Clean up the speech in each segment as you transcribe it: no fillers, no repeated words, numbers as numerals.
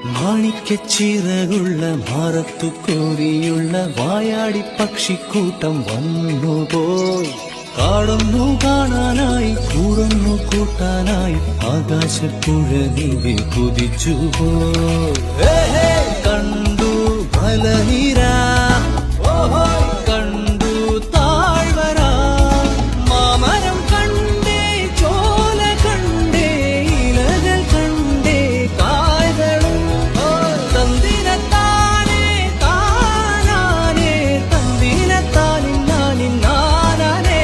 മാണിക്കച്ചിറകുള്ള മാറത്തു കോരിയുള്ള വായാടി പക്ഷിക്കൂട്ടം വന്നുപോയി. കാടൊന്നു കാണാനായി കൂടൊന്നു കൂട്ടാനായി ആകാശപ്പുഴ നീവി കുതിച്ചുപോയി. കണ്ടു മലനിര, കണ്ടു താഴ്വര, മാമരം കണ്ടേ, ചോല കണ്ടേ, ഇലകൾ കണ്ടേ, കായകളും തന്തിരത്താനേ താനാനേ, തന്തിരത്താനിന്നാനിന്നാനേ.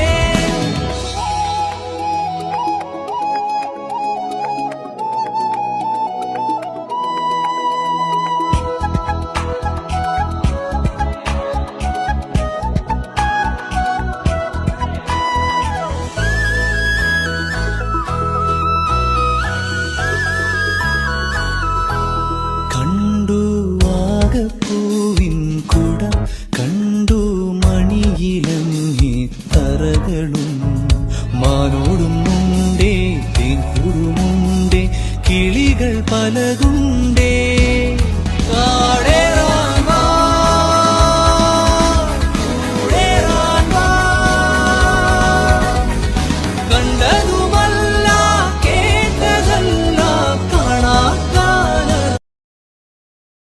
കണ്ടു വാഗപ്പൂവിൻ കുട, കണ്ടു മണിയിലങ്ങി തറകളും, മാനോടും മുണ്ടേ തേൻകൂടുമുണ്ടേ, കിളികൾ പലതുണ്ടേ,